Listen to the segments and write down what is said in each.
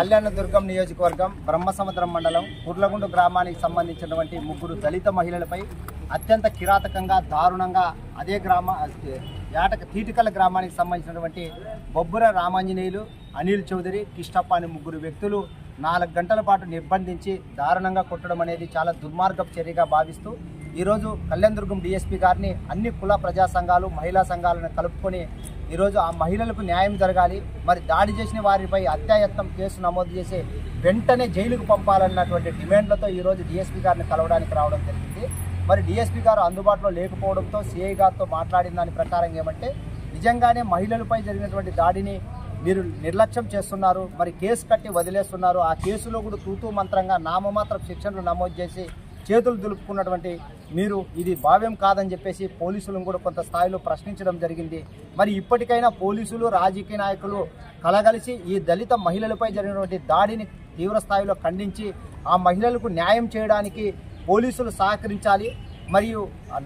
కళ్యాణదుర్గం నియోజకవర్గం బ్రహ్మసముద్రం మండలం కుర్లగుండు గ్రామానికి సంబంధించినటువంటి ముగ్గురు దళిత మహిళలపై అత్యంత కిరాతకంగా దారుణంగా అదే తీటికల గ్రామానికి సంబంధించినటువంటి బొబ్బుర రామాంజనేయులు, అనిల్ చౌదరి, కిష్టప్ప అనే ముగ్గురు వ్యక్తులు 4 గంటల పాటు నిర్బంధించి దారుణంగా కొట్టడం అనేది చాలా దుర్మార్గపు చర్యగా భావిస్తూ ఈరోజు కళ్యాణదుర్గం డీఎస్పీ గారిని అన్ని కుల ప్రజా సంఘాలు, మహిళా సంఘాలను కలుపుకొని ఈరోజు ఆ మహిళలకు న్యాయం జరగాలి, మరి దాడి చేసిన వారిపై హత్యాయత్నం కేసు నమోదు చేసి వెంటనే జైలుకు పంపాలన్నటువంటి డిమాండ్లతో ఈరోజు డీఎస్పీ గారిని కలవడానికి రావడం జరిగింది. మరి డీఎస్పీ గారు అందుబాటులో లేకపోవడంతో సిఐ గారితో మాట్లాడిన దాని ప్రకారం ఏమంటే, నిజంగానే మహిళలపై జరిగినటువంటి దాడిని మీరు నిర్లక్ష్యం చేస్తున్నారు, మరి కేసు కట్టి వదిలేస్తున్నారు. ఆ కేసులో కూడా తూతూ మంత్రంగా నామమాత్ర శిక్షణలు నమోదు చేసి చేతులు దులుపుకున్నటువంటి మీరు ఇది భావ్యం కాదని చెప్పేసి పోలీసులను కూడా కొంత స్థాయిలో ప్రశ్నించడం జరిగింది. మరి ఇప్పటికైనా పోలీసులు, రాజకీయ నాయకులు కలగలిసి ఈ దళిత మహిళలపై జరిగినటువంటి దాడిని తీవ్ర స్థాయిలో ఖండించి ఆ మహిళలకు న్యాయం చేయడానికి పోలీసులు సహకరించాలి. మరియు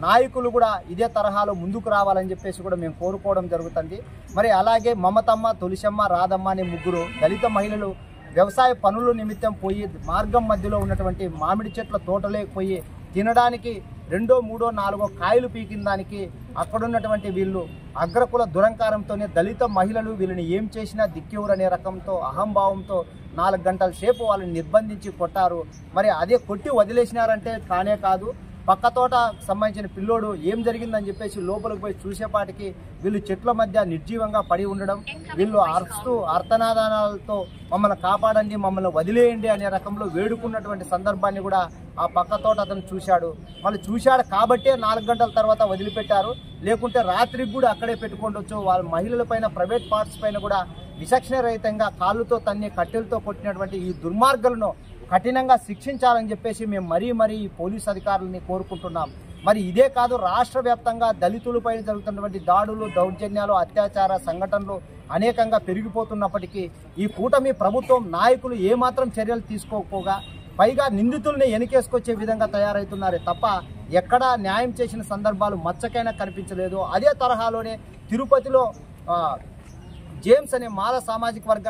నాయకులు కూడా ఇదే తరహాలో ముందుకు రావాలని చెప్పేసి కూడా మేము కోరుకోవడం జరుగుతుంది. మరి అలాగే మమతమ్మ, తులసమ్మ, రాధమ్మ అనే ముగ్గురు దళిత మహిళలు వ్యవసాయ పనుల నిమిత్తం పోయి మార్గం మధ్యలో ఉన్నటువంటి మామిడి చెట్ల తోటలోకి పోయి తినడానికి 2, 3, 4 కాయలు పీకిన దానికి అక్కడున్నటువంటి వీళ్ళు అగ్రకుల దురంకారంతోనే దళిత మహిళలు వీళ్ళని ఏం చేసినా దిక్కెవరనే రకంతో అహంభావంతో 4 గంటల సేపు వాళ్ళని నిర్బంధించి కొట్టారు. మరి అదే కొట్టి వదిలేసినారంటే కానే కాదు, పక్క తోట సంబంధించిన పిల్లోడు ఏం జరిగిందని చెప్పేసి లోపలికి పోయి చూసేపాటికి వీళ్ళు చెట్ల మధ్య నిర్జీవంగా పడి ఉండడం, వీళ్ళు అరుస్తూ అర్తనాదానాలతో మమ్మల్ని కాపాడండి, మమ్మల్ని వదిలేయండి అనే రకంలో వేడుకున్నటువంటి సందర్భాన్ని కూడా ఆ పక్క తోట అతను చూశాడు. మళ్ళీ చూశాడు కాబట్టే 4 గంటల తర్వాత వదిలిపెట్టారు, లేకుంటే రాత్రికి కూడా అక్కడే పెట్టుకోవచ్చు. వాళ్ళ మహిళల పైన, ప్రైవేట్ పార్ట్స్ పైన కూడా విచక్షణ రహితంగా కాళ్ళతో తన్ని కట్టెలతో కొట్టినటువంటి ఈ దుర్మార్గులను కఠినంగా శిక్షించాలని చెప్పేసి మేము మరీ ఈ పోలీస్ అధికారులని కోరుకుంటున్నాం. మరి ఇదే కాదు, రాష్ట్ర వ్యాప్తంగా దళితులపై జరుగుతున్నటువంటి దాడులు, దౌర్జన్యాలు, అత్యాచార సంఘటనలు అనేకంగా పెరిగిపోతున్నప్పటికీ ఈ కూటమి ప్రభుత్వం నాయకులు ఏమాత్రం చర్యలు తీసుకోకపోగా పైగా నిందితుల్ని వెనకేసుకొచ్చే విధంగా తయారవుతున్నారే తప్ప ఎక్కడా న్యాయం చేసిన సందర్భాలు మచ్చకైనా కనిపించలేదు. అదే తరహాలోనే తిరుపతిలో జేమ్స్ అనే మాల సామాజిక వర్గాన్ని